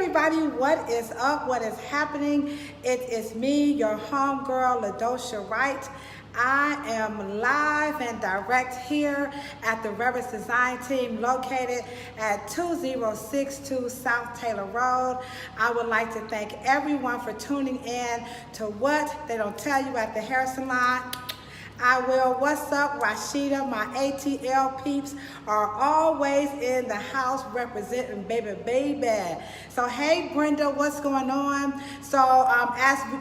everybody, what is up? What is happening? It is me, your homegirl, LaDosha Wright. I am live and direct here at the Reverence Design Team located at 2062 South Taylor Road. I would like to thank everyone for tuning in to What They Don't Tell You at the Hair Salon. I will. What's up, Rashida? My ATL peeps are always in the house representing baby. So, hey, Brenda, what's going on? So,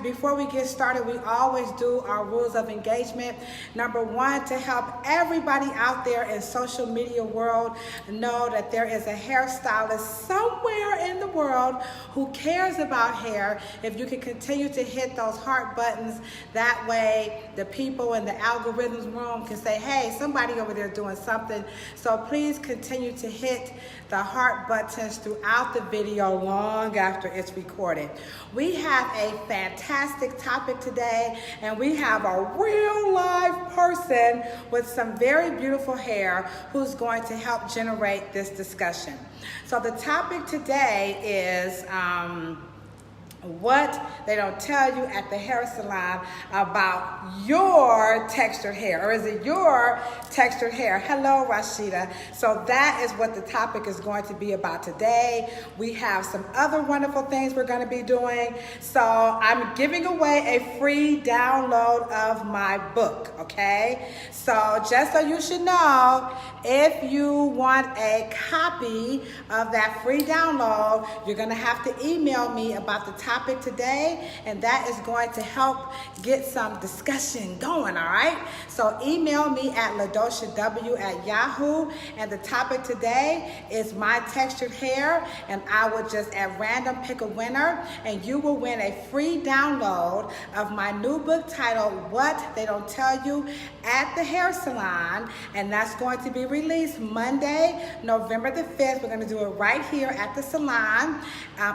before we get started, we always do our rules of engagement. Number one, to help everybody out there in social media world know that there is a hairstylist somewhere in the world who cares about hair. If you can continue to hit those heart buttons, that way the people in the algorithms room can say, hey, somebody over there doing something. So please continue to hit the heart buttons throughout the video long after it's recorded. We have a fantastic topic today, and we have a real live person with some very beautiful hair who's going to help generate this discussion. So the topic today is what they don't tell you at the hair salon about your textured hair, or is it your textured hair? Hello, Rashida. So that is what the topic is going to be about today. We have some other wonderful things we're going to be doing. So I'm giving away a free download of my book, okay? So just so you should know, if you want a copy of that free download, you're going to have to email me about the topic today, and that is going to help get some discussion going, all right? So email me at ladoshaw@yahoo, and the topic today is my textured hair, and I will just at random pick a winner, and you will win a free download of my new book titled What They Don't Tell You at the Hair Salon, and that's going to be released Monday, November the 5th. We're going to do it right here at the salon.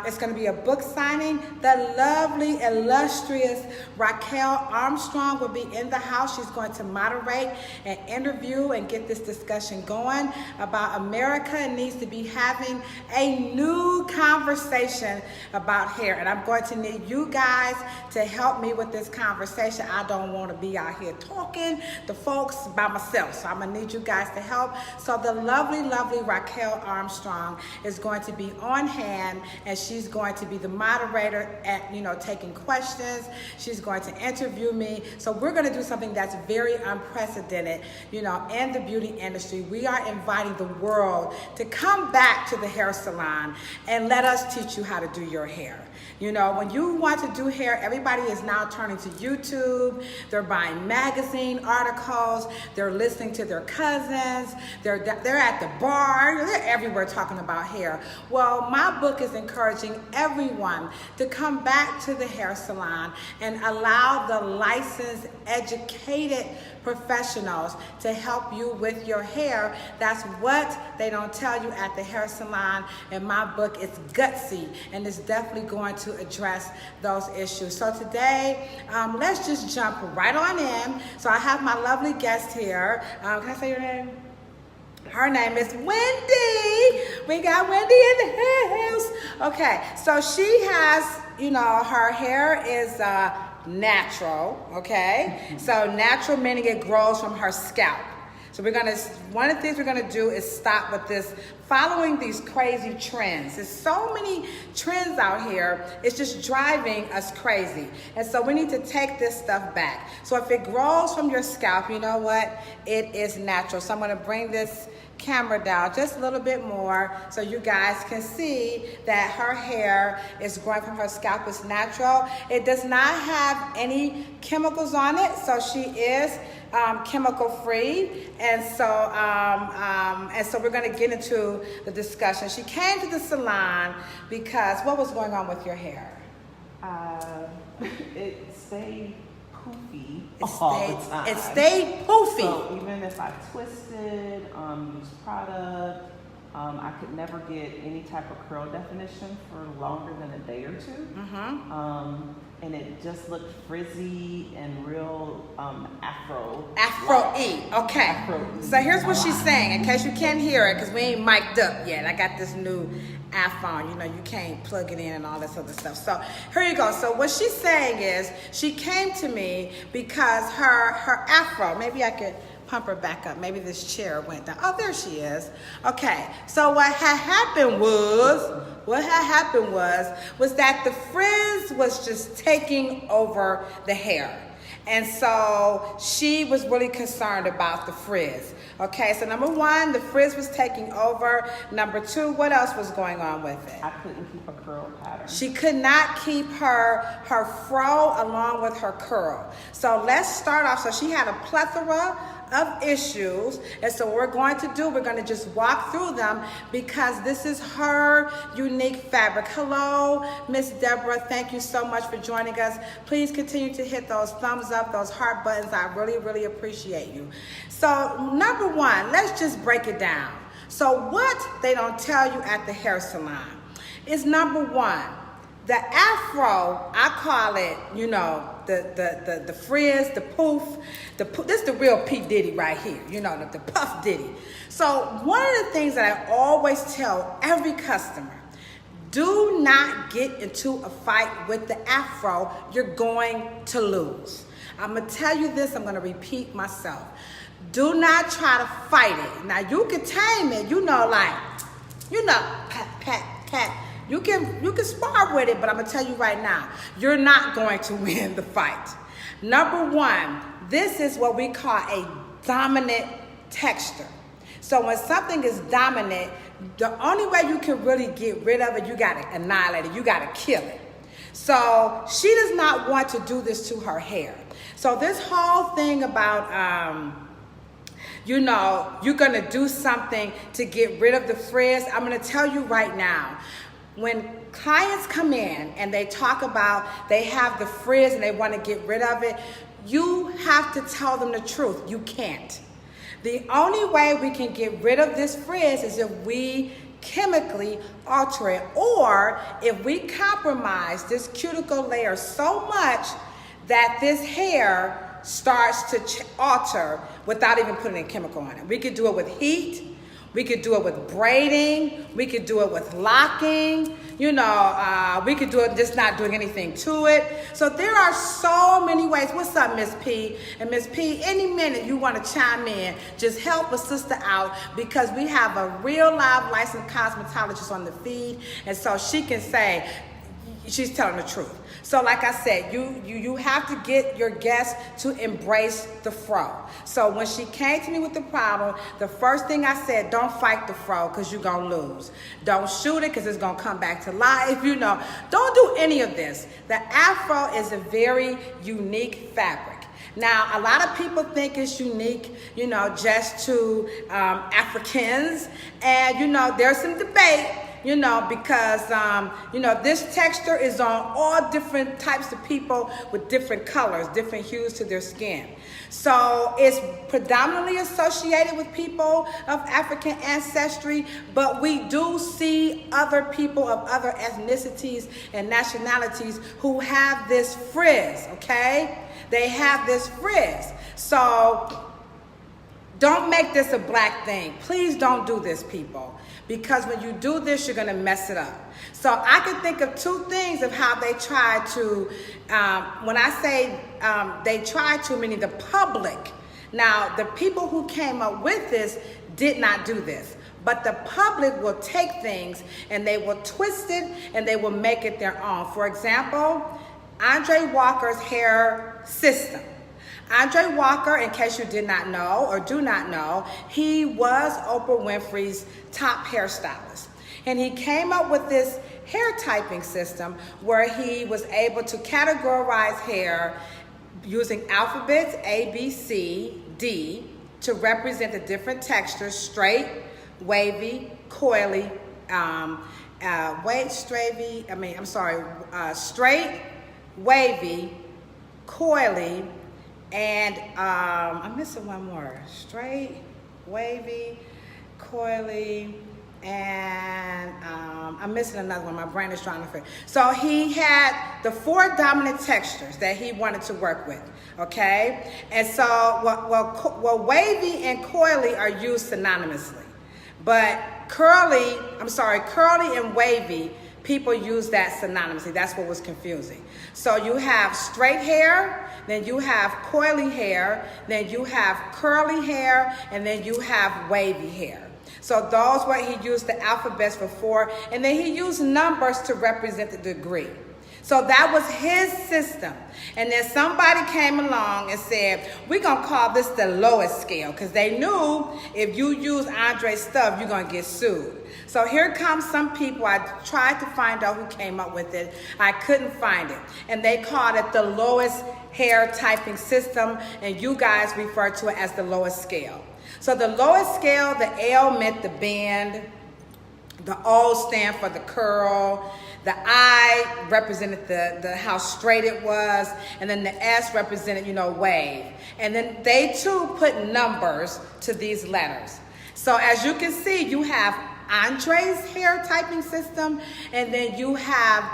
It's going to be a book signing. The lovely, illustrious Raquel Armstrong will be in the house. She's going to moderate and interview and get this discussion going about America needs to be having a new conversation about hair. And I'm going to need you guys to help me with this conversation. I don't want to be out here talking to folks by myself. So I'm going to need you guys to help. So the lovely, lovely Raquel Armstrong is going to be on hand, and she's going to be the moderator at, taking questions. She's going to interview me. So we're going to do something that's very unprecedented, in the beauty industry. We are inviting the world to come back to the hair salon and let us teach you how to do your hair. When you want to do hair, everybody is now turning to YouTube. They're buying magazine articles. They're listening to their cousins. They're at the bar. They're everywhere talking about hair. Well, my book is encouraging everyone to come back to the hair salon and allow the licensed, educated professionals to help you with your hair. That's what they don't tell you at the hair salon. And my book is gutsy, and it's definitely going to address those issues. So today, let's just jump right on in. So I have my lovely guest here. Can I say your name? Her name is Wendy. We got Wendy in the house. Okay, so she has, her hair is natural, okay? So natural meaning it grows from her scalp. So one of the things we're gonna do is stop with this, following these crazy trends. There's so many trends out here, it's just driving us crazy. And so we need to take this stuff back. So if it grows from your scalp, you know what? It is natural. So I'm gonna bring this camera down just a little bit more so you guys can see that her hair is growing from her scalp. It's natural. It does not have any chemicals on it, so she is chemical free. And so we're going to get into the discussion. She came to the salon because what was going on with your hair? It stayed poofy It stayed poofy. So even if I twisted, used product, I could never get any type of curl definition for longer than a day or two. And it just looked frizzy and real Afro. Afro-y, okay. Afro-y. So here's what she's saying, in case you can't hear it, because we ain't mic'd up yet. I got this new iPhone, you know, you can't plug it in and all this other stuff. So here you go. So what she's saying is, she came to me because her Afro, maybe I could pump her back up. Maybe this chair went down. Oh, there she is. Okay, so what had happened was that the frizz was just taking over the hair. And so she was really concerned about the frizz. Okay, so number one, the frizz was taking over. Number two, what else was going on with it? I couldn't keep a curl pattern. She could not keep her fro along with her curl. So let's start off. So she had a plethora of issues, and so what we're going to just walk through them because this is her unique fabric. Hello, Miss Deborah, thank you so much for joining us. Please continue to hit those thumbs up, those heart buttons. I really, really appreciate you. So number one, let's just break it down. So what they don't tell you at the hair salon is number one, the Afro, I call it, you know, the frizz, the poof, this is the real P. Diddy right here, you know, the Puff Diddy. So one of the things that I always tell every customer, do not get into a fight with the Afro, you're going to lose. I'm gonna tell you this, I'm gonna repeat myself. Do not try to fight it. Now you can tame it, you know, like, you know, pat, pat, pat. You can spar with it, but I'm gonna tell you right now, you're not going to win the fight. Number one, this is what we call a dominant texture. So when something is dominant, the only way you can really get rid of it, you gotta annihilate it, you gotta kill it. So she does not want to do this to her hair. So this whole thing about, you know, you're gonna do something to get rid of the frizz, I'm gonna tell you right now, when clients come in and they talk about they have the frizz and they want to get rid of it, you have to tell them the truth. You can't. The only way we can get rid of this frizz is if we chemically alter it, or if we compromise this cuticle layer so much that this hair starts to alter without even putting a chemical on it. We could do it with heat. We could do it with braiding. We could do it with locking. You know, we could do it just not doing anything to it. So there are so many ways. What's up, Miss P? And Miss P, any minute you want to chime in, just help a sister out because we have a real live licensed cosmetologist on the feed. And so she can say, she's telling the truth. So like I said, you have to get your guests to embrace the fro. So when she came to me with the problem, the first thing I said, don't fight the fro because you're going to lose. Don't shoot it because it's going to come back to life. You know, don't do any of this. The Afro is a very unique fabric. Now, a lot of people think it's unique, you know, just to Africans. And, you know, there's some debate. You know, because, you know, this texture is on all different types of people with different colors, different hues to their skin. So it's predominantly associated with people of African ancestry, but we do see other people of other ethnicities and nationalities who have this frizz, okay? They have this frizz. So don't make this a black thing. Please don't do this, people. Because when you do this, you're going to mess it up. So I can think of two things of how they try to, when I say they try to, meaning the public. Now, the people who came up with this did not do this. But the public will take things and they will twist it and they will make it their own. For example, Andre Walker's hair system. Andre Walker, in case you did not know or do not know, he was Oprah Winfrey's top hairstylist. And he came up with this hair typing system where he was able to categorize hair using alphabets A, B, C, D to represent the different textures: straight, wavy, coily, straight, wavy, coily, and I'm missing one more. Straight, wavy, coily, and I'm missing another one. My brain is trying to figure. So he had the 4 dominant textures that he wanted to work with, okay? And so, well, wavy and coily are used synonymously, but curly and wavy, people use that synonymously. That's what was confusing. So you have straight hair, then you have coily hair, then you have curly hair, and then you have wavy hair. So those were, he used the alphabets for 4, and then he used numbers to represent the degree. So that was his system. And then somebody came along and said, we're going to call this the lowest scale, because they knew if you use Andre's stuff, you're going to get sued. So here comes some people. I tried to find out who came up with it. I couldn't find it. And they called it the lowest hair typing system, and you guys refer to it as the lowest scale. So the lowest scale, the L meant the bend, the O stand for the curl, the I represented the how straight it was, and then the S represented, wave. And then they too put numbers to these letters. So as you can see, you have Andre's hair typing system, and then you have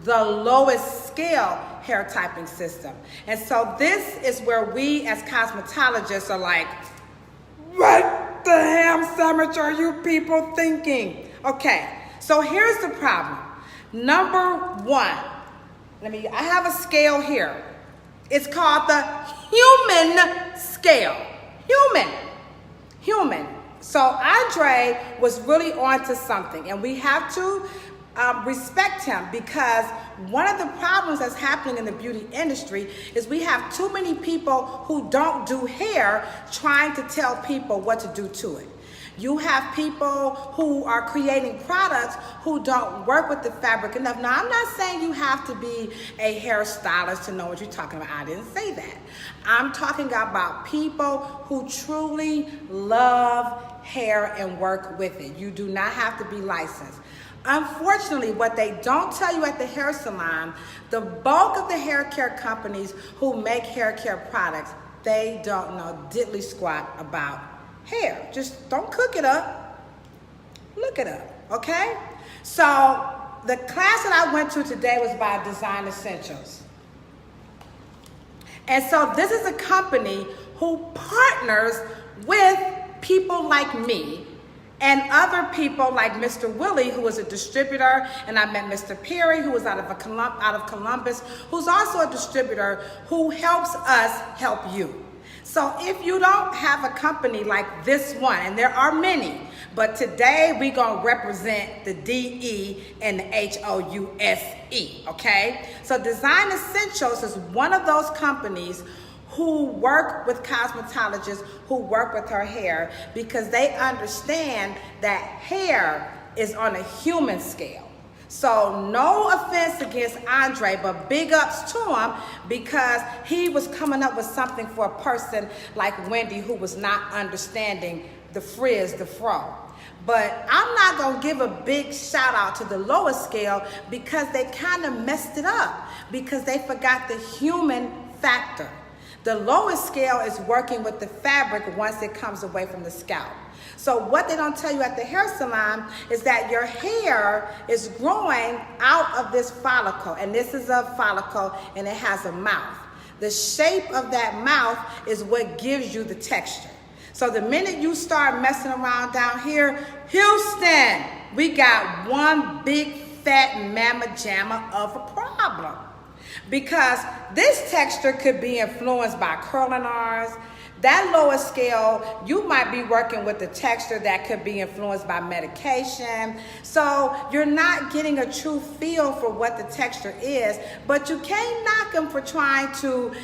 the lowest scale hair typing system. And so this is where we as cosmetologists are like, what the ham sandwich are you people thinking? Okay, so here's the problem. Number 1, I have a scale here. It's called the human scale. Human. So Andre was really onto something, and we have to respect him, because one of the problems that's happening in the beauty industry is we have too many people who don't do hair trying to tell people what to do to it. You have people who are creating products who don't work with the fabric enough. Now, I'm not saying you have to be a hairstylist to know what you're talking about. I didn't say that. I'm talking about people who truly love hair and work with it. You do not have to be licensed. Unfortunately, what they don't tell you at the hair salon, the bulk of the hair care companies who make hair care products, they don't know diddly squat about hair. Just don't cook it up. Look it up, okay? So the class that I went to today was by Design Essentials. And so this is a company who partners with people like me and other people like Mr. Willie, who is a distributor, and I met Mr. Perry, who is out of Columbus, who's also a distributor who helps us help you. So if you don't have a company like this one, and there are many, but today we're going to represent the DE and the HOUSE, okay? So Design Essentials is one of those companies who work with cosmetologists who work with her hair, because they understand that hair is on a human scale. So no offense against Andre, but big ups to him, because he was coming up with something for a person like Wendy who was not understanding the frizz, the fro. But I'm not going to give a big shout out to the lowest scale, because they kind of messed it up, because they forgot the human factor. The lowest scale is working with the fabric once it comes away from the scalp. So what they don't tell you at the hair salon is that your hair is growing out of this follicle. And this is a follicle, and it has a mouth. The shape of that mouth is what gives you the texture. So the minute you start messing around down here, Houston, we got one big fat mamma jamma of a problem. Because this texture could be influenced by curling irons. That lower scale, you might be working with a texture that could be influenced by medication. So you're not getting a true feel for what the texture is, but you can't knock them for trying to,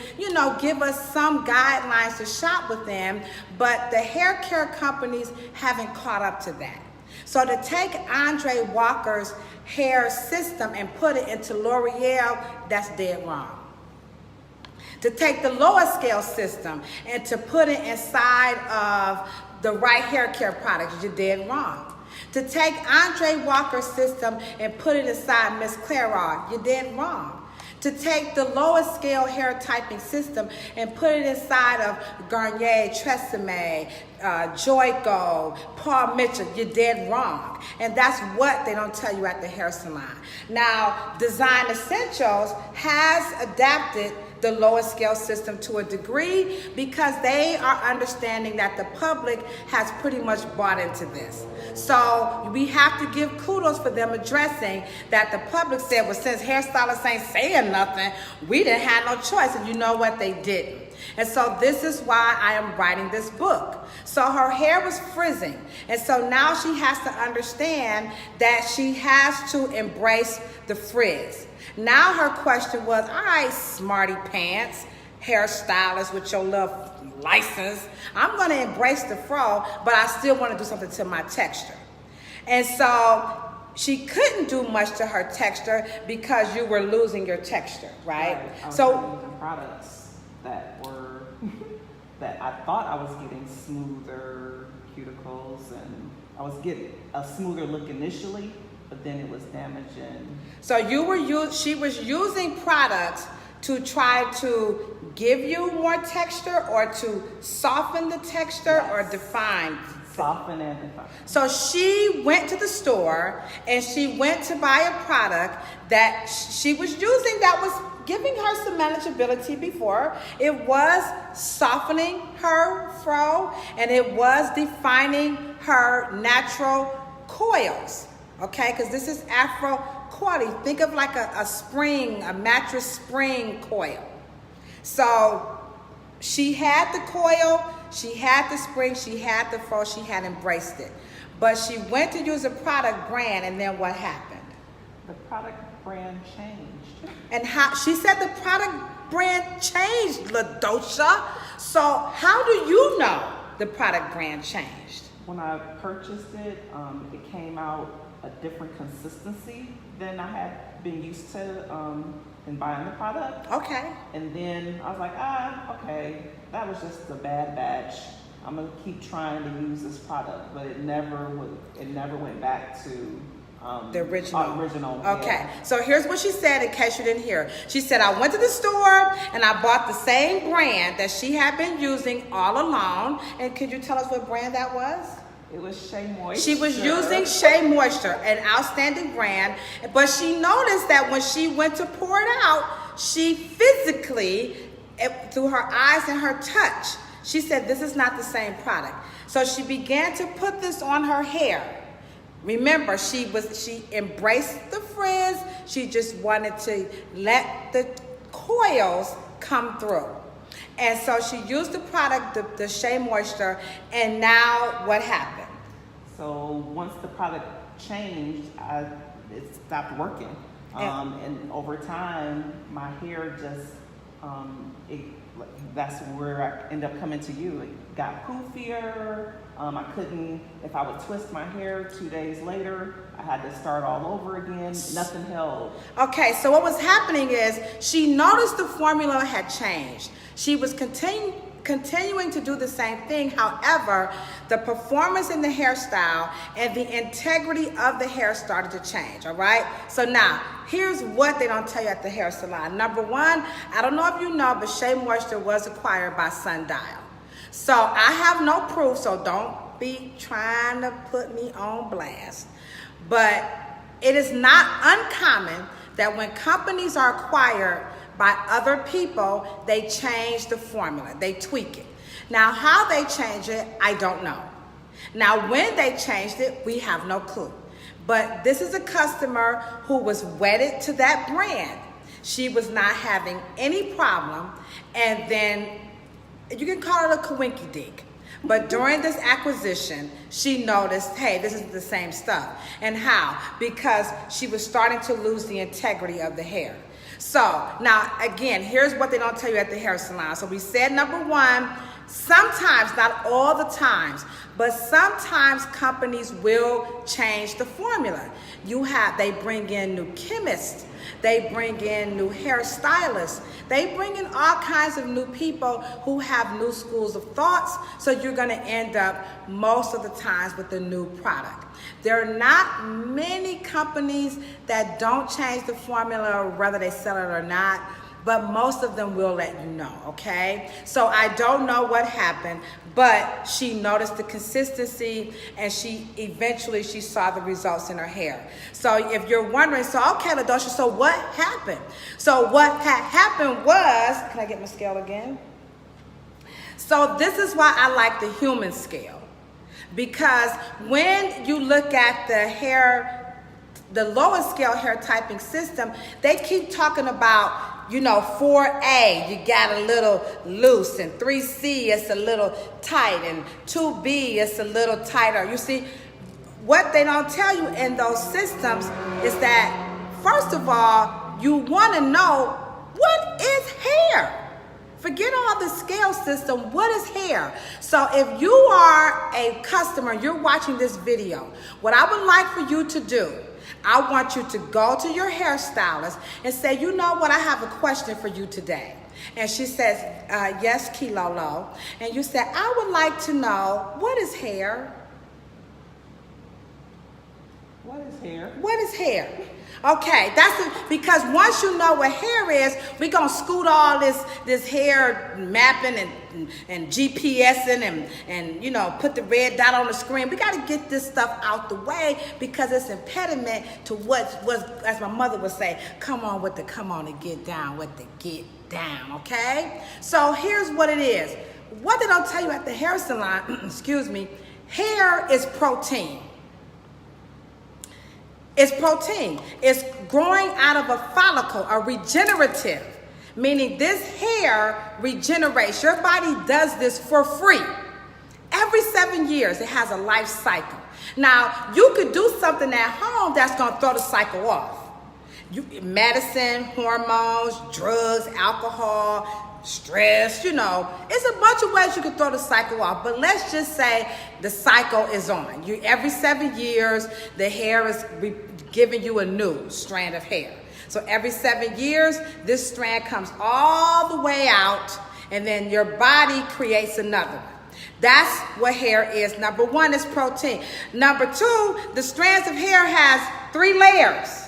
give us some guidelines to shop within, but the hair care companies haven't caught up to that. So to take Andre Walker's hair system and put it into L'Oreal, that's dead wrong. To take the lower scale system and to put it inside of the right hair care products, you're dead wrong. To take Andre Walker's system and put it inside Miss Clairol, you're dead wrong. to take the lowest scale hair typing system and put it inside of Garnier, Tresemme, Joico, Paul Mitchell. You're dead wrong. And that's what they don't tell you at the hair salon. Now, Design Essentials has adapted the lowest scale system to a degree because they are understanding that the public has pretty much bought into this. So we have to give kudos for them addressing that the public said, well, since hairstylists ain't saying nothing, we didn't have no choice. And you know what? They didn't. And so this is why I am writing this book. So her hair was frizzing. And so now she has to understand that she has to embrace the frizz. Now her question was, all right, smarty pants, hairstylist with your little license, I'm going to embrace the fro, but I still want to do something to my texture. And so she couldn't do much to her texture because you were losing your texture, right? I was So using products that were that I thought I was getting smoother cuticles, and I was getting a smoother look initially, but then it was damaging. So she was using products to try to give you more texture or to soften the texture or define. Soften and define. So she went to the store and she went to buy a product that she was using that was giving her some manageability before. It was softening her fro and it was defining her natural coils. Okay, because this is Afro quality. Think of like a spring, a mattress spring coil. So she had the coil, she had the spring, she had the fro, she had embraced it. But she went to use a product brand, and then what happened? The product brand changed. And how she said the product brand changed, LaDosha. So how do you know the product brand changed? When I purchased it, it came out a different consistency than I had been used to in buying the product. Okay. And then I was like, okay, that was just a bad batch. I'm gonna keep trying to use this product, but it never went back to the original. Okay, yeah. So here's what she said in case you didn't hear. She said, I went to the store and I bought the same brand that she had been using all along. And could you tell us what brand that was? It was Shea Moisture. She was using Shea Moisture, an outstanding brand, but she noticed that when she went to pour it out, she physically, through her eyes and her touch, she said, this is not the same product. So she began to put this on her hair. Remember, she embraced the frizz. She just wanted to let the coils come through. And so she used the product, the Shea Moisture, and now what happened? So once the product changed, it stopped working. And over time, my hair just, that's where I ended up coming to you. It got poofier. I couldn't, if I would twist my hair 2 days later, I had to start all over again. Nothing held. Okay, so what was happening is she noticed the formula had changed. She was continuing to do the same thing. However, the performance in the hairstyle and the integrity of the hair started to change, all right? So now, here's what they don't tell you at the hair salon. Number one, I don't know if you know, but Shea Moisture was acquired by Sundial. So I have no proof, so don't be trying to put me on blast. But it is not uncommon that when companies are acquired by other people, they change the formula, they tweak it. Now, how they change it, I don't know. Now, when they changed it, we have no clue. But this is a customer who was wedded to that brand. She was not having any problem, and then you can call it a coinky dink. But during this acquisition, she noticed, hey, this is the same stuff. And how? Because she was starting to lose the integrity of the hair. So now, again, here's what they don't tell you at the hair salon. So we said, number one, sometimes, not all the times, but sometimes companies will change the formula. They bring in new chemists, they bring in new hairstylists, they bring in all kinds of new people who have new schools of thoughts, so you're gonna end up most of the times with a new product. There are not many companies that don't change the formula, whether they sell it or not, but most of them will let you know, okay? So I don't know what happened, but she noticed the consistency, and she eventually saw the results in her hair. So if you're wondering, so okay, LaDosha, so what happened? So what had happened was, can I get my scale again? So this is why I like the human scale, because when you look at the hair, the lower scale hair typing system, they keep talking about, 4A, you got a little loose, and 3C, it's a little tight, and 2B, it's a little tighter. You see, what they don't tell you in those systems is that, first of all, you want to know, what is hair? Forget all the scale system, what is hair? So if you are a customer, you're watching this video, what I would like for you to do, I want you to go to your hairstylist and say, you know what, I have a question for you today. And she says, yes, Kilolo. And you say, I would like to know, what is hair? What is hair? What is hair? Okay, because once you know what hair is, we're going to scoot all this hair mapping and GPSing and put the red dot on the screen. We got to get this stuff out the way, because it's impediment to what was, as my mother would say, come on and get down with the get down, okay? So here's what it is. What they don't tell you at the hair salon, excuse me, hair is protein. It's protein. It's growing out of a follicle, a regenerative, meaning this hair regenerates. Your body does this for free. Every 7 years, it has a life cycle. Now, you could do something at home that's going to throw the cycle off. Medicine, hormones, drugs, alcohol, stress, it's a bunch of ways you can throw the cycle off. But let's just say the cycle is on. Every 7 years, the hair is giving you a new strand of hair. So every 7 years, this strand comes all the way out, and then your body creates another one. That's what hair is. Number one is protein. Number two, the strands of hair has 3 layers.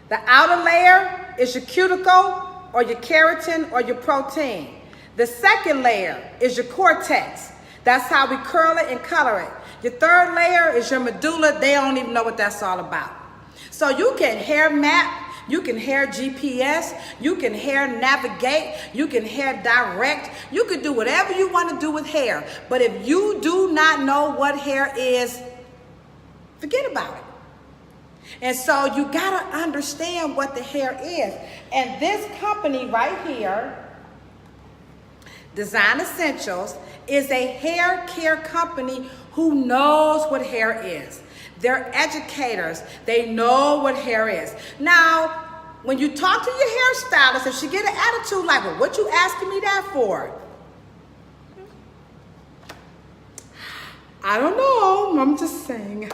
The outer layer is your cuticle, or your keratin, or your protein. The second layer is your cortex. That's how we curl it and color it. Your third layer is your medulla. They don't even know what that's all about. So you can hair map, you can hair GPS, you can hair navigate, you can hair direct, you can do whatever you want to do with hair. But if you do not know what hair is, forget about it. And so you got to understand what the hair is. And this company right here, Design Essentials, is a hair care company who knows what hair is. They're educators. They know what hair is. Now, when you talk to your hairstylist, if she get an attitude like, well, what you asking me that for? I don't know. I'm just saying,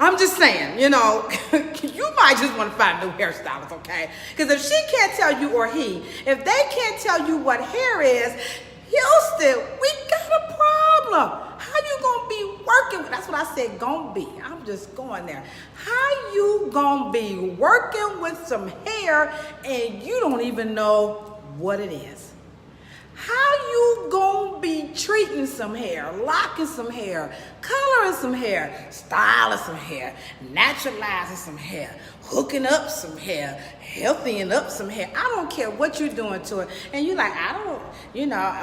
I'm just saying, you might just want to find a new hairstylist, okay? Because if she can't tell you, or he, if they can't tell you what hair is, Houston, we got a problem. How you gonna be working with, that's what I said, gonna be. I'm just going there. How you gonna be working with some hair and you don't even know what it is? How you gonna be treating some hair, locking some hair, coloring some hair, styling some hair, naturalizing some hair, hooking up some hair, healthying up some hair? I don't care what you're doing to it. And you're like, I don't,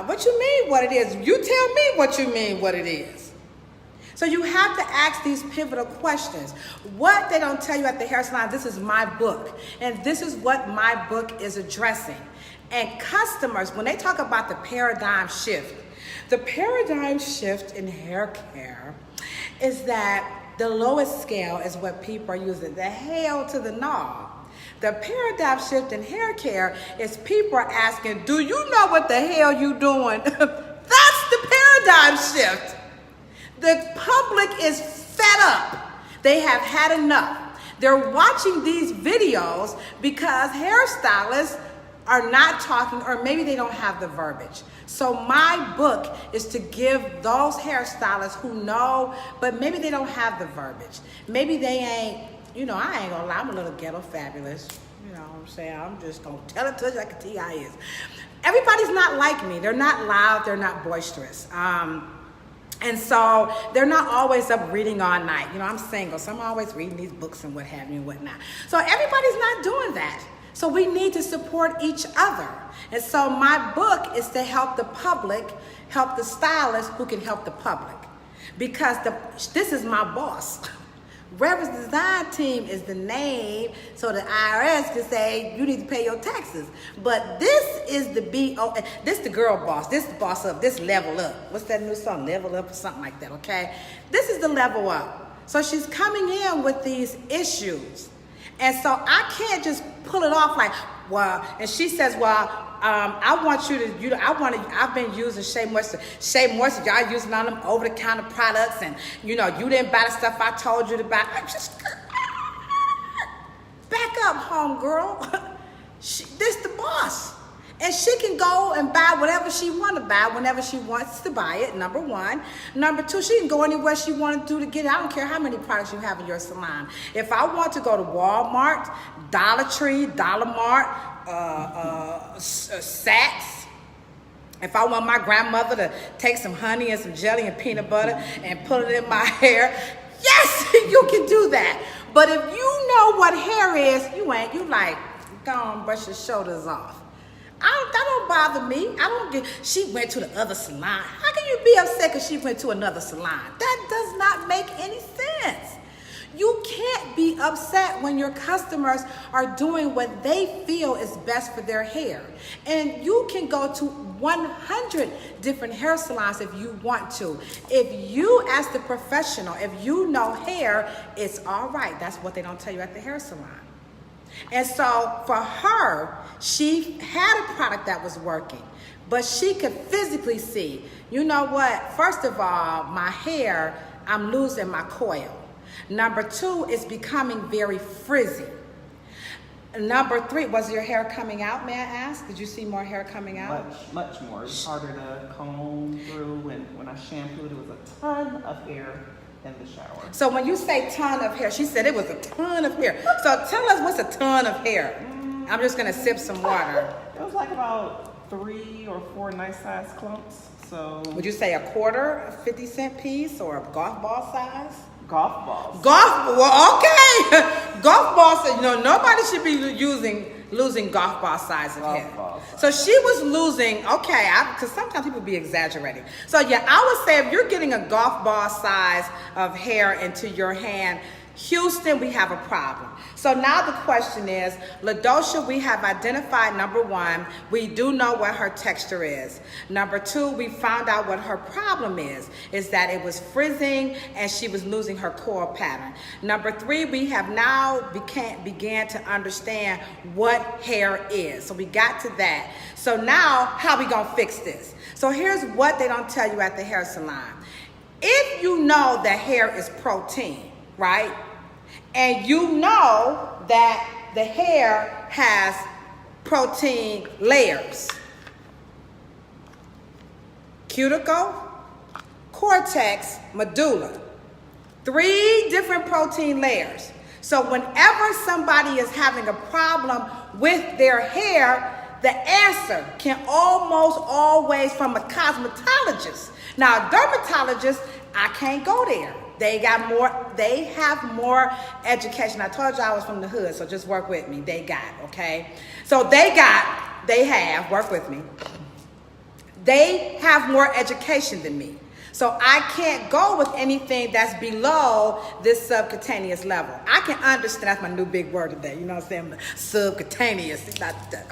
what you mean what it is? You tell me what you mean what it is. So you have to ask these pivotal questions. What they don't tell you at the hair salon, this is my book. And this is what my book is addressing. And customers, when they talk about the paradigm shift in hair care is that the lowest scale is what people are using, the hell to the no. The paradigm shift in hair care is people are asking, do you know what the hell you doing? paradigm shift. The public is fed up. They have had enough. They're watching these videos because hairstylists are not talking, or maybe they don't have the verbiage. So my book is to give those hairstylists who know, but maybe they don't have the verbiage. Maybe they ain't, I ain't gonna lie, I'm a little ghetto fabulous. You know what I'm saying? I'm just gonna tell it to you like a T.I. is. Everybody's not like me. They're not loud, they're not boisterous. And so they're not always up reading all night. I'm single, so I'm always reading these books and what have you and whatnot. So everybody's not doing that. So we need to support each other. And so my book is to help the public, help the stylists who can help the public. Because this is my boss. Reverend's Design Team is the name, so the IRS can say you need to pay your taxes. But this is the this the girl boss, this the boss up, this level up. What's that new song? Level Up or something like that, okay? This is the level up. So she's coming in with these issues. And so I can't just pull it off like, well, and she says, well, I want you to, I've been using Shea Moisture, y'all using all them over-the-counter products, and you didn't buy the stuff I told you to buy. I'm just, back up, homegirl. This the boss. And she can go and buy whatever she want to buy whenever she wants to buy it, number one. Number two, she can go anywhere she wants to get it. I don't care how many products you have in your salon. If I want to go to Walmart, Dollar Tree, Dollar Mart, Saks, if I want my grandmother to take some honey and some jelly and peanut butter and put it in my hair, yes, you can do that. But if you know what hair is, you like, go on, brush your shoulders off. That don't bother me. She went to the other salon. How can you be upset because she went to another salon? That does not make any sense. You can't be upset when your customers are doing what they feel is best for their hair. And you can go to 100 different hair salons if you want to. If you, as the professional, if you know hair, it's all right. That's what they don't tell you at the hair salon. And so for her, she had a product that was working, but she could physically see, you know what? First of all, my hair, I'm losing my coil. Number two, it's becoming very frizzy. Number three, was your hair coming out, may I ask? Did you see more hair coming out? Much more. It's harder to comb through, and when I shampooed, it was a ton of hair in the shower. So when you say ton of hair, she said it was a ton of hair. So tell us, what's a ton of hair? I'm just gonna sip some water. It was like about 3 or 4 nice sized clumps. So would you say a quarter, a 50-cent piece, or a golf ball size? Golf balls. Well, okay. Golf balls, nobody should be losing golf ball size of hair. So she was losing, because sometimes people be exaggerating. So yeah, I would say if you're getting a golf ball size of hair into your hand, Houston, we have a problem. So now the question is, LaDosha, we have identified, number one, we do know what her texture is. Number two, we found out what her problem is that it was frizzing and she was losing her coil pattern. Number three, we have now began to understand what hair is. So we got to that. So now, how we gonna fix this? So here's what they don't tell you at the hair salon. If you know that hair is protein, right? And you know that the hair has protein layers. Cuticle, cortex, medulla. 3 different protein layers. So whenever somebody is having a problem with their hair, the answer can almost always from a cosmetologist. Now, a dermatologist, I can't go there. They have more education. I told you I was from the hood, so just work with me. Okay? So work with me. They have more education than me. So I can't go with anything that's below this subcutaneous level. I can understand, that's my new big word today, you know what I'm saying? Subcutaneous,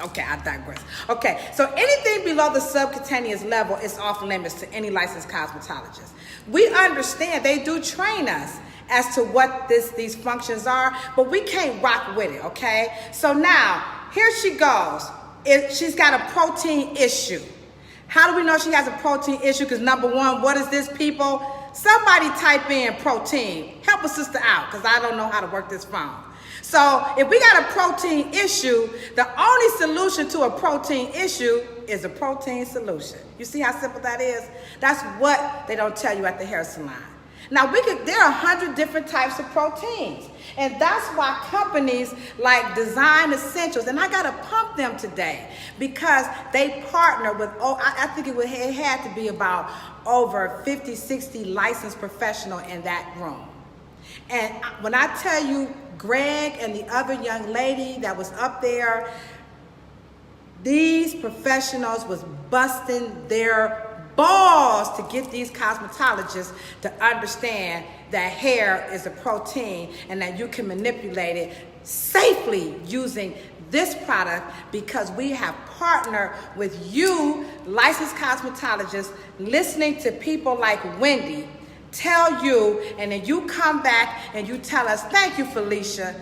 okay, I digress. Okay, so anything below the subcutaneous level is off limits to any licensed cosmetologist. We understand, they do train us as to what these functions are, but we can't rock with it, okay? So now, here she goes. She's got a protein issue. How do we know she has a protein issue? Because number one, what is this, people? Somebody type in protein. Help a sister out, because I don't know how to work this phone. So if we got a protein issue, the only solution to a protein issue is a protein solution. You see how simple that is? That's what they don't tell you at the hair salon. Now, there are 100 different types of proteins. And that's why companies like Design Essentials, and I got to pump them today because they partner with, I think it had to be about over 50, 60 licensed professionals in that room. And when I tell you, Greg and the other young lady that was up there, these professionals was busting their balls to get these cosmetologists to understand that hair is a protein and that you can manipulate it safely using this product, because we have partnered with you, licensed cosmetologists, listening to people like Wendy tell you, and then you come back and you tell us, thank you, Felicia.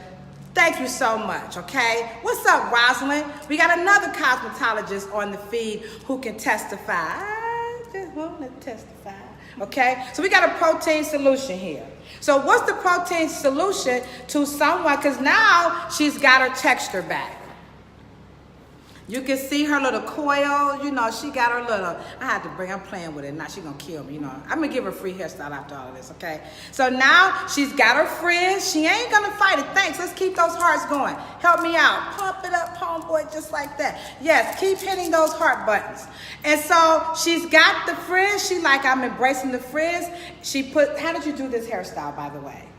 Thank you so much, okay? What's up, Rosalind? We got another cosmetologist on the feed who can testify. I just want to testify, okay? So we got a protein solution here. So what's the protein solution to someone? Because now she's got her texture back. You can see her little coil, you know, she got her little, I'm playing with it, now she's gonna kill me, you know. I'm gonna give her a free hairstyle after all of this, okay? So now she's got her frizz, she ain't gonna fight it, thanks, let's keep those hearts going. Help me out, pump it up, homeboy, just like that. Yes, keep hitting those heart buttons. And so she's got the frizz, she like, I'm embracing the frizz. How did you do this hairstyle, by the way?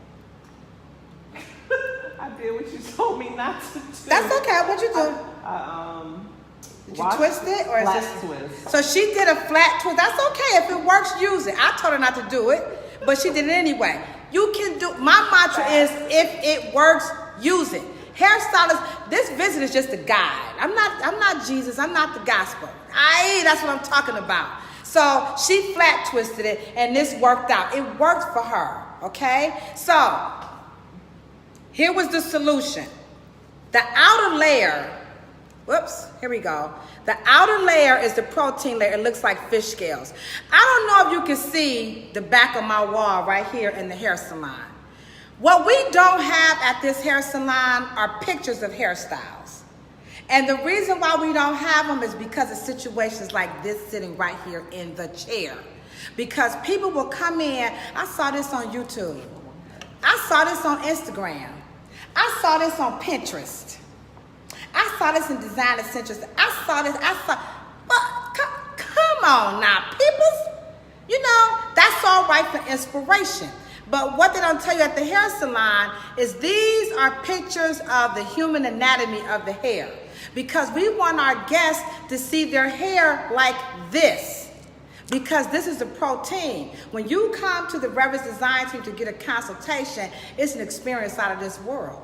I did what you told me not to do. That's okay, what'd you do? Did you twist it, or is this twist? So she did a flat twist. That's okay. If it works, use it. I told her not to do it, but she did it anyway. You can do. My mantra is, if it works, use it. Hairstylist, this visit is just a guide. I'm not Jesus. I'm not the gospel. That's what I'm talking about. So she flat twisted it, and this worked out. It worked for her. Okay. So here was the solution. The outer layer. Whoops, here we go. The outer layer is the protein layer. It looks like fish scales. I don't know if you can see the back of my wall right here in the hair salon. What we don't have at this hair salon are pictures of hairstyles. And the reason why we don't have them is because of situations like this sitting right here in the chair. Because people will come in, I saw this on YouTube. I saw this on Instagram. I saw this on Pinterest. I saw this in Design Essentials. But come on now, peoples. You know, that's all right for inspiration. But what they don't tell you at the hair salon is these are pictures of the human anatomy of the hair. Because we want our guests to see their hair like this. Because this is a protein. When you come to the Reverence Design Team to get a consultation, it's an experience out of this world.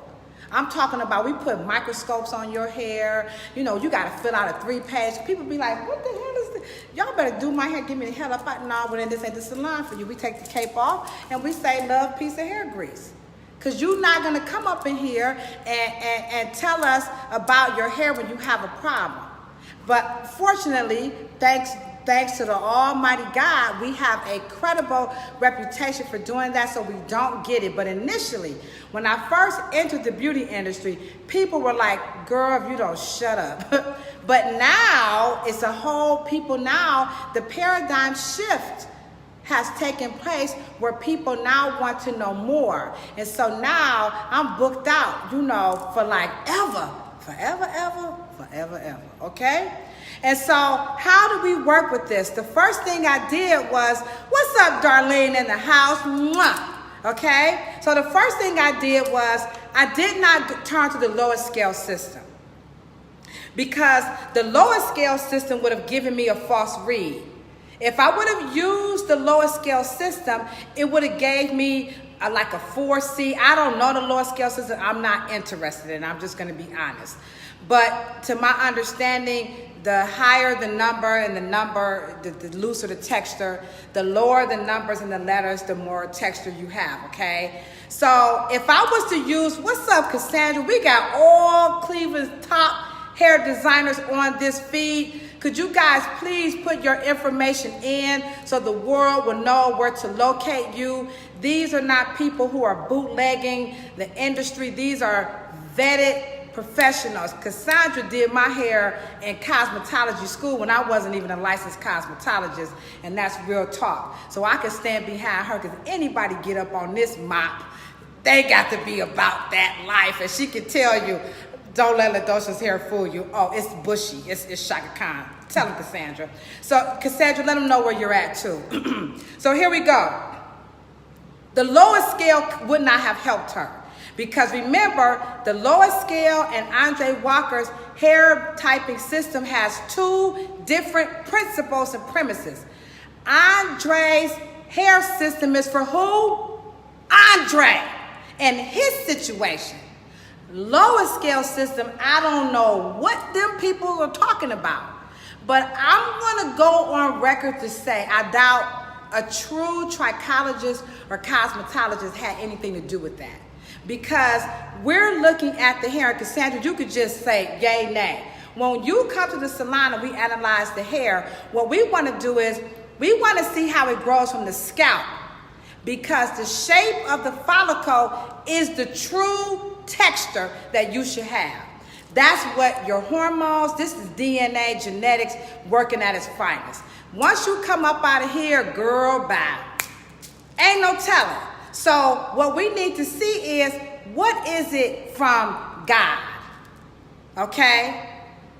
I'm talking about, we put microscopes on your hair. You know, you got to fill out a 3-page. People be like, what the hell is this? Y'all better do my hair. Give me the hell up. No, well, then this ain't the salon for you. We take the cape off and we say, love, peace, and hair grease. Because you're not going to come up in here and tell us about your hair when you have a problem. But fortunately, thanks to the Almighty God, we have a credible reputation for doing that, so we don't get it. But initially, when I first entered the beauty industry, people were like, girl, if you don't shut up. But now, it's a whole people now, the paradigm shift has taken place where people now want to know more. And so now, I'm booked out, you know, for like forever, okay? And so how do we work with this? The first thing I did was, what's up, Darlene in the house? Mwah. Okay? So the first thing I did was, I did not turn to the lowest scale system. Because the lowest scale system would have given me a false read. If I would have used the lowest scale system, it would have gave me like a 4C. I don't know the lowest scale system. I'm not interested in it. I'm just going to be honest. But to my understanding, the higher the number and the looser the texture, the lower the numbers and the letters, the more texture you have, okay? So if I was to use, what's up, Cassandra? We got all Cleveland's top hair designers on this feed. Could you guys please put your information in so the world will know where to locate you? These are not people who are bootlegging the industry. These are vetted professionals. Cassandra did my hair in cosmetology school when I wasn't even a licensed cosmetologist, and that's real talk. So I can stand behind her, because anybody get up on this mop, they got to be about that life. And she can tell you, don't let LaDosha's hair fool you. Oh, it's bushy. It's Shaka Khan. Tell him, Cassandra. So, Cassandra, let them know where you're at, too. So here we go. The lowest scale would not have helped her. Because remember, the lowest scale and Andre Walker's hair typing system has two different principles and premises. Andre's hair system is for who? Andre and his situation. Lowest scale system, I don't know what them people are talking about. But I'm going to go on record to say I doubt a true trichologist or cosmetologist had anything to do with that. Because we're looking at the hair. Cassandra, you could just say yay, nay. When you come to the salon and we analyze the hair, what we want to do is we want to see how it grows from the scalp. Because the shape of the follicle is the true texture that you should have. That's what your hormones, this is DNA, genetics, working at its finest. Once you come up out of here, girl, bye. Ain't no telling. So what we need to see is, what is it from God? Okay?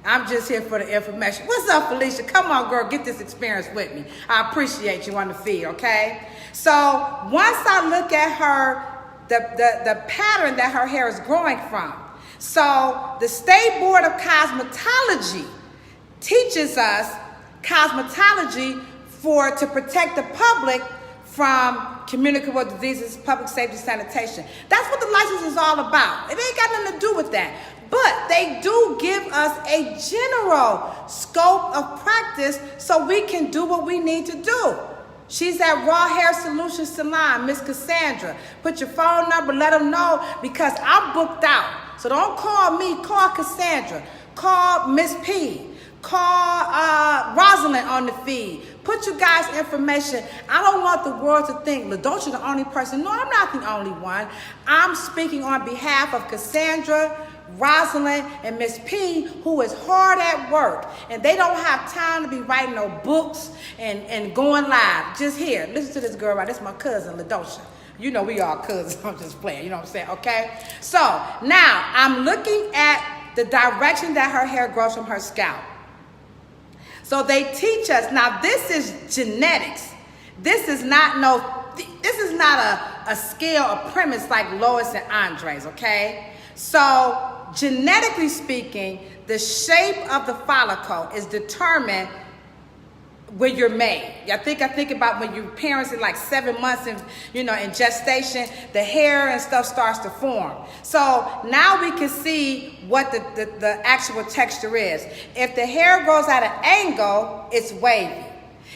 I'm just here for the information. What's up, Felicia? Come on, girl, get this experience with me. I appreciate you on the feed, okay? So once I look at her, the pattern that her hair is growing from. So the State Board of Cosmetology teaches us cosmetology to protect the public from communicable diseases, public safety, sanitation. That's what the license is all about. It ain't got nothing to do with that. But they do give us a general scope of practice so we can do what we need to do. She's at Raw Hair Solutions Salon, Miss Cassandra. Put your phone number, let them know, because I'm booked out. So don't call me, call Cassandra. Call Miss P. Call Rosalind on the feed. Put you guys' information. I don't want the world to think LaDosha the only person. No, I'm not the only one. I'm speaking on behalf of Cassandra, Rosalind, and Miss P, who is hard at work. And they don't have time to be writing no books and going live. Just here, listen to this girl right. This is my cousin, LaDosha. You know we all cousins. I'm just playing. You know what I'm saying? Okay? So now I'm looking at the direction that her hair grows from her scalp. So they teach us. Now this is genetics. This is not a scale or premise like Lois and Andre's, okay? So genetically speaking, the shape of the follicle is determined when you're made. I think about when your parents are like 7 months in gestation, the hair and stuff starts to form. So now we can see what the actual texture is. If the hair grows at an angle, it's wavy.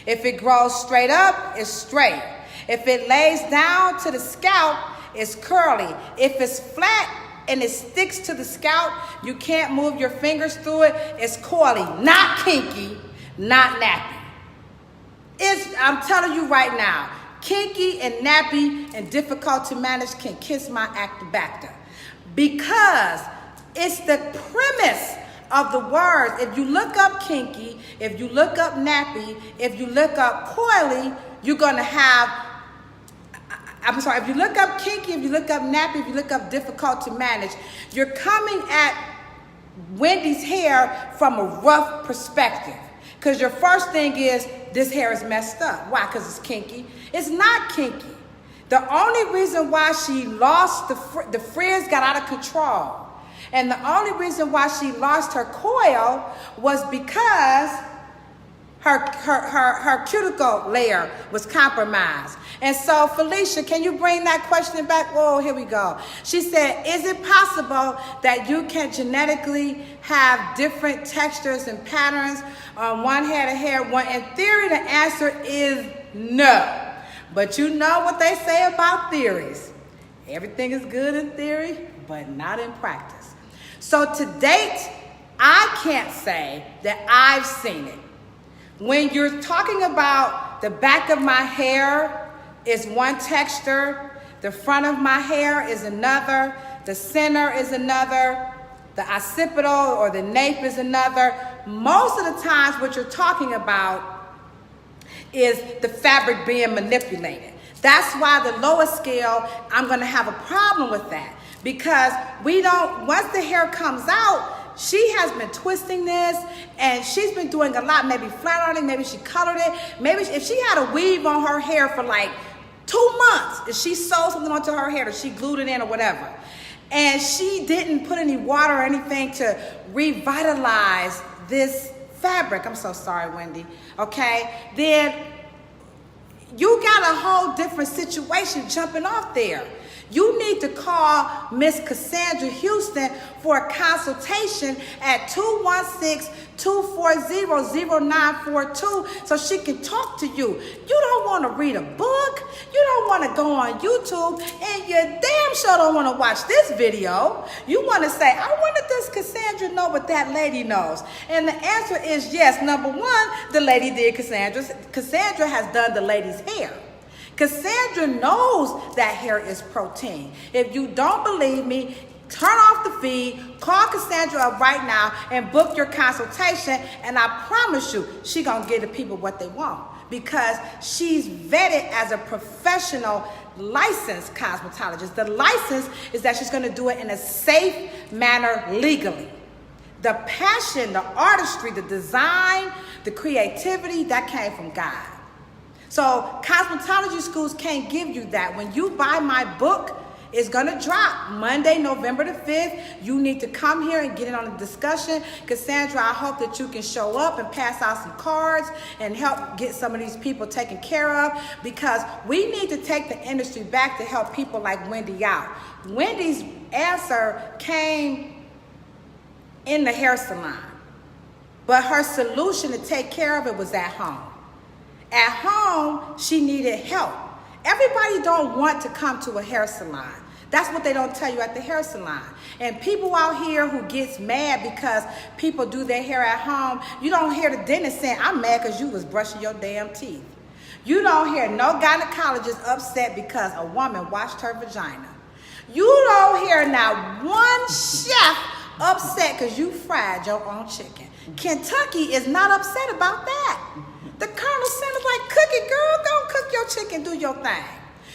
If it grows straight up, it's straight. If it lays down to the scalp, it's curly. If it's flat and it sticks to the scalp, you can't move your fingers through it, it's coily, not kinky, not nappy. I'm telling you right now, kinky and nappy and difficult to manage can kiss my actibacter, because it's the premise of the words. If you look up kinky, if you look up nappy, if you look up coily, you're gonna have, if you look up kinky, if you look up nappy, if you look up difficult to manage, you're coming at Wendy's hair from a rough perspective. Because your first thing is, this hair is messed up. Why? Because it's kinky. It's not kinky. The only reason why she lost the frizz got out of control. And the only reason why she lost her coil was because her cuticle layer was compromised. And so, Felicia, can you bring that question back? Oh, here we go. She said, is it possible that you can genetically have different textures and patterns on one hair to hair? Well, in theory, the answer is no. But you know what they say about theories. Everything is good in theory, but not in practice. So to date, I can't say that I've seen it. When you're talking about the back of my hair is one texture, the front of my hair is another, the center is another, the occipital or the nape is another. Most of the times what you're talking about is the fabric being manipulated. That's why the lower scale, I'm gonna have a problem with that, because once the hair comes out, she has been twisting this and she's been doing a lot, maybe flat ironing, maybe she colored it, maybe if she had a weave on her hair for like 2 months, if she sewed something onto her hair or she glued it in or whatever, and she didn't put any water or anything to revitalize this fabric, I'm so sorry, Wendy, okay, then you got a whole different situation jumping off there. You need to call Miss Cassandra Houston for a consultation at 216-240-0942 so she can talk to you. You don't want to read a book. You don't want to go on YouTube, and you damn sure don't want to watch this video. You want to say, I wonder does Cassandra know what that lady knows? And the answer is yes. Number one, the lady did Cassandra's. Cassandra has done the lady's hair. Cassandra knows that hair is protein. If you don't believe me, turn off the feed, call Cassandra up right now and book your consultation, and I promise you, she's gonna give the people what they want, because she's vetted as a professional licensed cosmetologist. The license is that she's gonna do it in a safe manner legally. The passion, the artistry, the design, the creativity, that came from God. So cosmetology schools can't give you that. When you buy my book, it's gonna drop Monday, November the 5th. You need to come here and get in on the discussion. Cassandra, I hope that you can show up and pass out some cards and help get some of these people taken care of, because we need to take the industry back to help people like Wendy out. Wendy's answer came in the hair salon, but her solution to take care of it was at home. At home, she needed help. Everybody don't want to come to a hair salon. That's what they don't tell you at the hair salon. And people out here who gets mad because people do their hair at home, you don't hear the dentist saying, I'm mad because you was brushing your damn teeth. You don't hear no gynecologist upset because a woman washed her vagina. You don't hear not one chef upset because you fried your own chicken. Kentucky is not upset about that. The Colonel Sanders like, cook it, girl. Go cook your chicken, do your thing.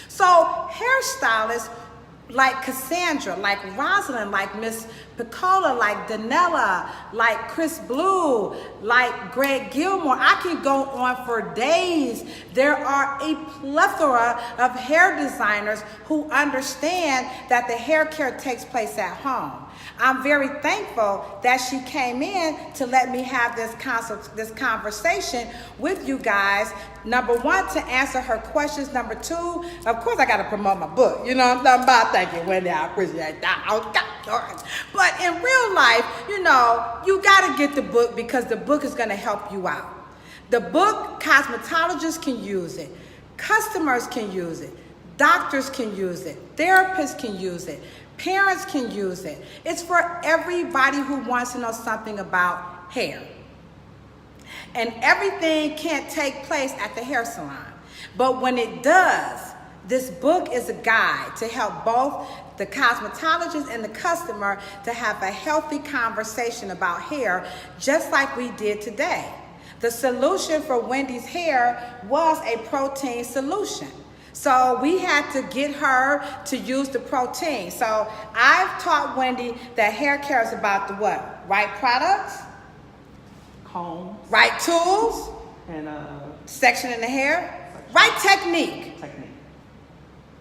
So hairstylists like Cassandra, like Rosalind, like Miss Piccola, like Danella, like Chris Blue, like Greg Gilmore. I can go on for days. There are a plethora of hair designers who understand that the hair care takes place at home. I'm very thankful that she came in to let me have this conversation with you guys. Number one, to answer her questions. Number two, of course, I got to promote my book. You know what I'm talking about? Thank you, Wendy. I appreciate that. But in real life, you know, you got to get the book, because the book is going to help you out. The book, cosmetologists can use it. Customers can use it. Doctors can use it. Therapists can use it. Parents can use it. It's for everybody who wants to know something about hair. And everything can't take place at the hair salon. But when it does, this book is a guide to help both the cosmetologist and the customer to have a healthy conversation about hair, just like we did today. The solution for Wendy's hair was a protein solution. So we had to get her to use the protein. So I've taught Wendy that hair care is about the what? Right products, Combs, right tools, and section in the hair, right technique.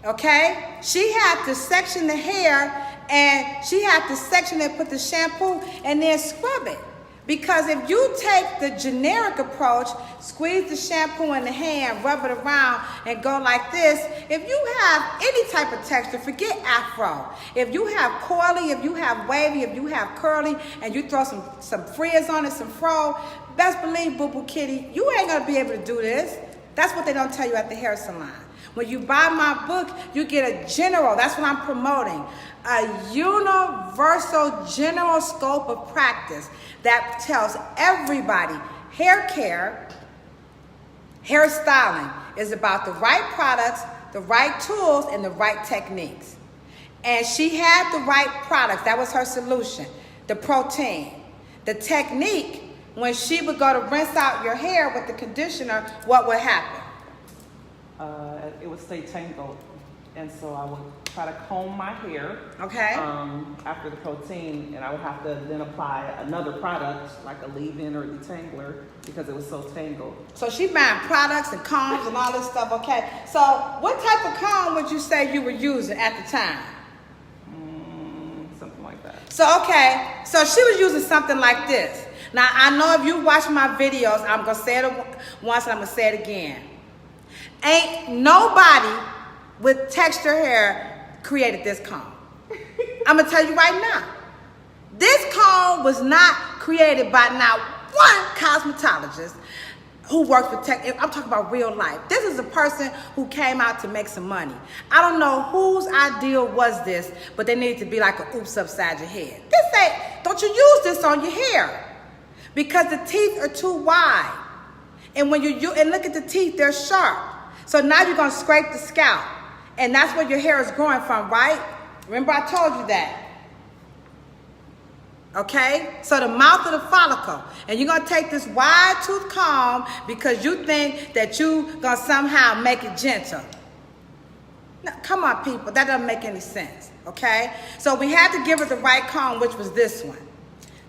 Okay? She had to section the hair, and she had to section it, put the shampoo, and then scrub it. Because if you take the generic approach, squeeze the shampoo in the hand, rub it around, and go like this, if you have any type of texture, forget Afro. If you have coily, if you have wavy, if you have curly, and you throw some frizz on it, some fro, best believe, boo-boo kitty, you ain't going to be able to do this. That's what they don't tell you at the hair salon. When you buy my book, you get a general, that's what I'm promoting, a universal general scope of practice that tells everybody hair care, hair styling is about the right products, the right tools, and the right techniques. And she had the right products. That was her solution. The protein. The technique, when she would go to rinse out your hair with the conditioner, what would happen? It would stay tangled. And so I would try to comb my hair. Okay. After the protein, and I would have to then apply another product, like a leave-in or detangler, because it was so tangled. So she buying products and combs and all this stuff, okay? So what type of comb would you say you were using at the time? Something like that. So, okay, so she was using something like this. Now, I know if you watch my videos, I'm going to say it once and I'm going to say it again. Ain't nobody with textured hair created this comb. I'm going to tell you right now. This comb was not created by not one cosmetologist who works with tech. I'm talking about real life. This is a person who came out to make some money. I don't know whose idea was this, but they need to be like a oops upside your head. This ain't, don't you use this on your hair, because the teeth are too wide. And when and look at the teeth, they're sharp. So now you're gonna scrape the scalp. And that's where your hair is growing from, right? Remember I told you that. Okay? So the mouth of the follicle. And you're going to take this wide tooth comb because you think that you're going to somehow make it gentle. Now, come on, people. That doesn't make any sense. Okay? So we had to give her the right comb, which was this one.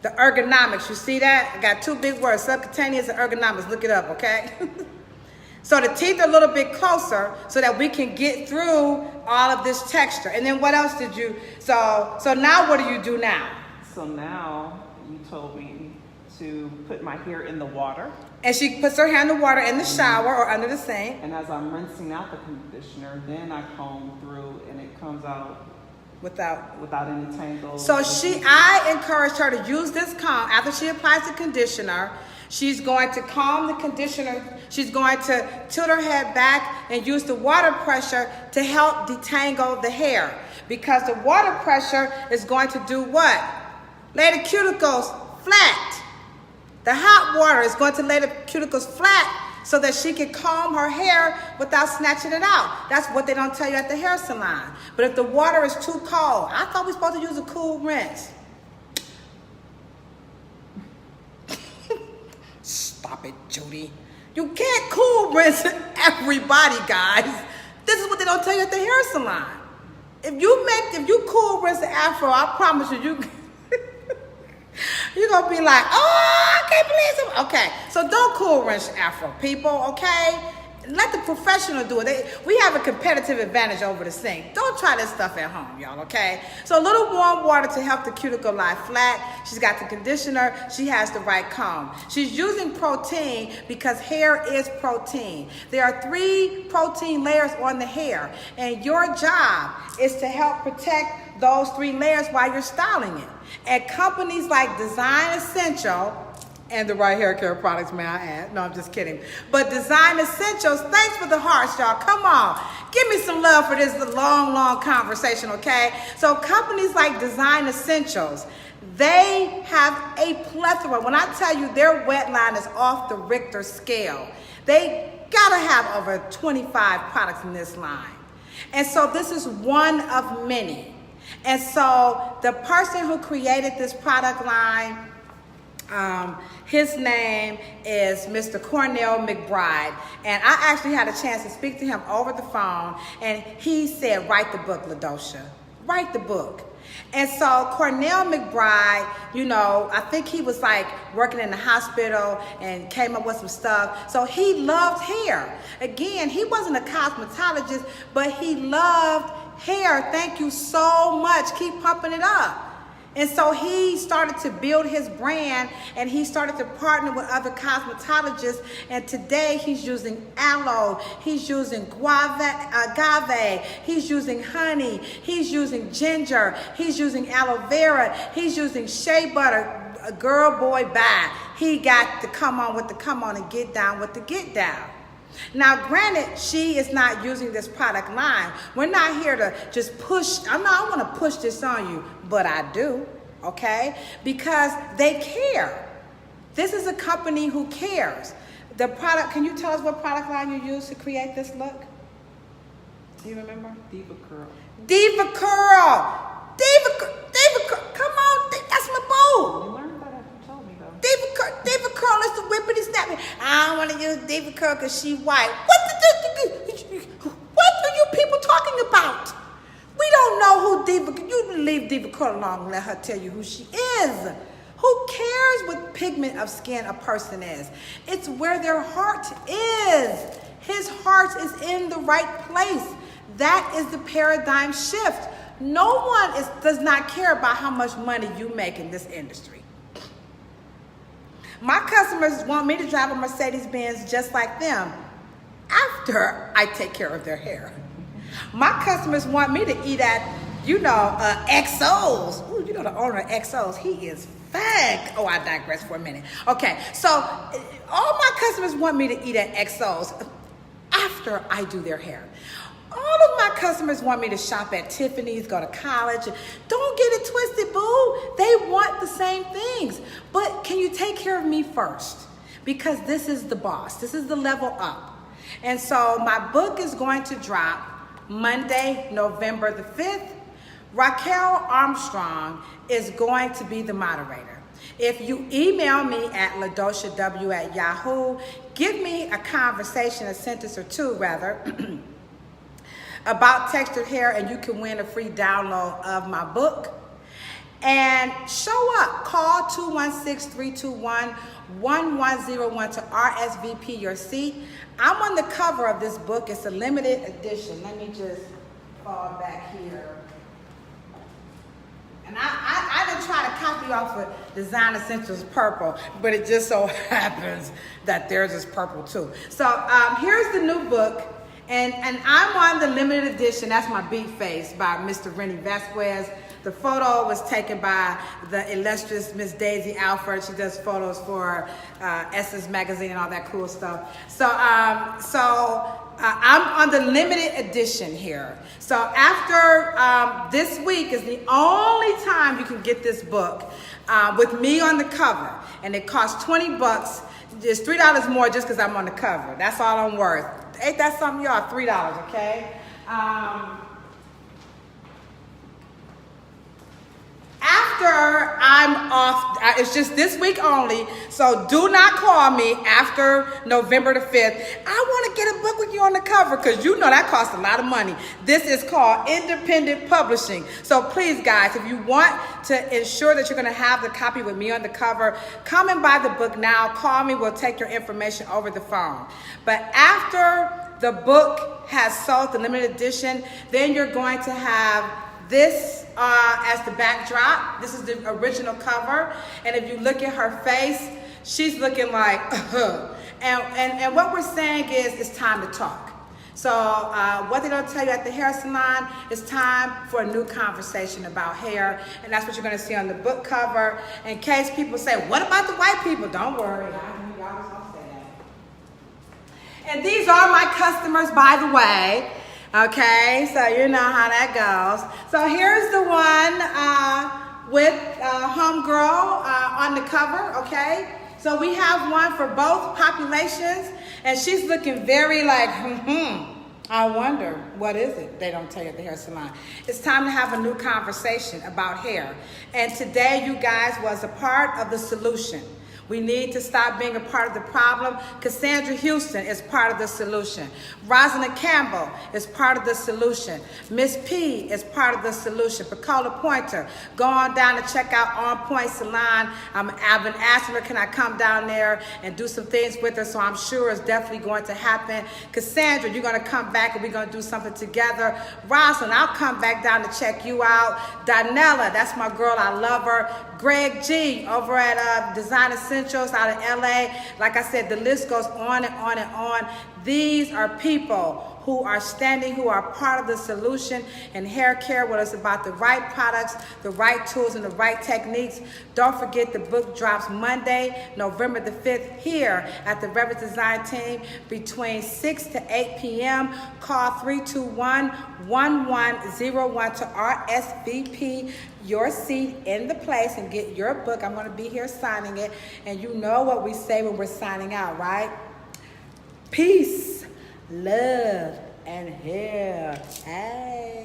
The ergonomics. You see that? I got two big words, subcutaneous and ergonomics. Look it up, okay? So the teeth are a little bit closer so that we can get through all of this texture. And then what else did you, so now what do you do now? So now you told me to put my hair in the water. And she puts her hair in the water in the shower or under the sink. And as I'm rinsing out the conditioner, then I comb through and it comes out without any tangles. So I encouraged her to use this comb after she applies the conditioner. She's going to calm the conditioner. She's going to tilt her head back and use the water pressure to help detangle the hair. Because the water pressure is going to do what? Lay the cuticles flat. The hot water is going to lay the cuticles flat so that she can comb her hair without snatching it out. That's what they don't tell you at the hair salon. But if the water is too cold, I thought we were supposed to use a cool rinse. Stop it, Judy. You can't cool rinse everybody, guys. This is what they don't tell you at the hair salon. If you cool rinse the Afro, I promise you, you're gonna be like, oh, I can't believe it. Okay, so don't cool rinse Afro, people, okay? Let the professional do it. We have a competitive advantage over the sink. Don't try this stuff at home, y'all, okay? So a little warm water to help the cuticle lie flat. She's got the conditioner. She has the right comb. She's using protein because hair is protein. There are 3 protein layers on the hair, and your job is to help protect those 3 layers while you're styling it. And companies like Design Essential, and the right hair care products, may I add. No, I'm just kidding. But Design Essentials, thanks for the hearts, y'all. Come on. Give me some love for this long conversation, okay? So companies like Design Essentials, they have a plethora. When I tell you their wet line is off the Richter scale, they gotta have over 25 products in this line. And so this is one of many. And so the person who created this product line, his name is Mr. Cornell McBride, and I actually had a chance to speak to him over the phone, and he said, write the book, LaDosha, write the book. And so Cornell McBride, you know, I think he was like working in the hospital and came up with some stuff. So he loved hair. Again, he wasn't a cosmetologist, but he loved hair. Thank you so much. Keep pumping it up. And so he started to build his brand, and he started to partner with other cosmetologists. And today he's using aloe, he's using agave, he's using honey, he's using ginger, he's using aloe vera, he's using shea butter. A girl, boy, bye. He got to come on with the come on and get down with the get down. Now, granted, she is not using this product line. We're not here to just push. I want to push this on you, but I do, okay? Because they care. This is a company who cares. The product, can you tell us what product line you used to create this look? Do you remember? Diva Curl. Diva Curl. Diva Curl. Come on, that's my boo. You learned that after you told me, though. Diva Curl is the whippity snapping. I don't want to use Diva Curl because she white. What are you people talking about? We don't know who Diva. You leave Diva Curl alone and let her tell you who she is. Who cares what pigment of skin a person is? It's where their heart is. His heart is in the right place. That is the paradigm shift. No one does not care about how much money you make in this industry. My customers want me to drive a Mercedes-Benz just like them after I take care of their hair. My customers want me to eat at, XO's. Ooh, the owner of XO's, he is fag. Oh, I digress for a minute. Okay, so all my customers want me to eat at XO's after I do their hair. All of my customers want me to shop at Tiffany's, go to college. Don't get it twisted, boo. They want the same things. But can you take care of me first? Because this is the boss. This is the level up. And so my book is going to drop Monday, November the 5th. Raquel Armstrong is going to be the moderator. If you email me at ladoshaw@yahoo, give me a conversation, a sentence or two rather, about textured hair, and you can win a free download of my book. And show up. Call 216-321-1101 to RSVP your seat. I'm on the cover of this book. It's a limited edition. Let me just fall back here. And I didn't try to copy off of Design Essentials purple, but it just so happens that theirs is purple too. So here's the new book. And I'm on the limited edition. That's my big face by Mr. Rennie Vasquez. The photo was taken by the illustrious Miss Daisy Alford. She does photos for Essence Magazine and all that cool stuff. So I'm on the limited edition here. So after this week is the only time you can get this book with me on the cover. And it costs $20. It's $3 more just because I'm on the cover. That's all I'm worth. Ain't that something, y'all? $3, okay? After I'm off, it's just this week only, so do not call me after November the 5th. I want to get a book with you on the cover because that costs a lot of money. This is called independent publishing. So please, guys, if you want to ensure that you're going to have the copy with me on the cover, come and buy the book now. Call me. We'll take your information over the phone. But after the book has sold, the limited edition, then you're going to have this as the backdrop. This is the original cover. And if you look at her face, she's looking like, and what we're saying is it's time to talk. So what they don't tell you at the hair salon, it's time for a new conversation about hair. And that's what you're going to see on the book cover. In case people say, what about the white people? Don't worry. Y'all was going to say that. And these are my customers, by the way. Okay, so you know how that goes. So here's the one with Homegirl on the cover, okay? So we have one for both populations, and she's looking very like, I wonder, what is it? They don't tell you at the hair salon. It's time to have a new conversation about hair. And today, you guys, was a part of the solution. We need to stop being a part of the problem. Cassandra Houston is part of the solution. Rosalind Campbell is part of the solution. Miss P is part of the solution. Pacola Pointer, go on down to check out On Point Salon. I've been asking her, can I come down there and do some things with her? So I'm sure it's definitely going to happen. Cassandra, you're going to come back and we're going to do something together. Rosalind, I'll come back down to check you out. Donella, that's my girl. I love her. Greg G over at Design Essentials out of LA. Like I said, the list goes on and on and on. These are people who are standing, who are part of the solution in hair care, whether it's about the right products, the right tools, and the right techniques. Don't forget the book drops Monday, November the 5th here at the Reverend Design Team between 6 to 8 p.m. Call 321-1101 to RSVP your seat in the place and get your book. I'm going to be here signing it. And you know what we say when we're signing out, right? Peace, love, and hair. Hey.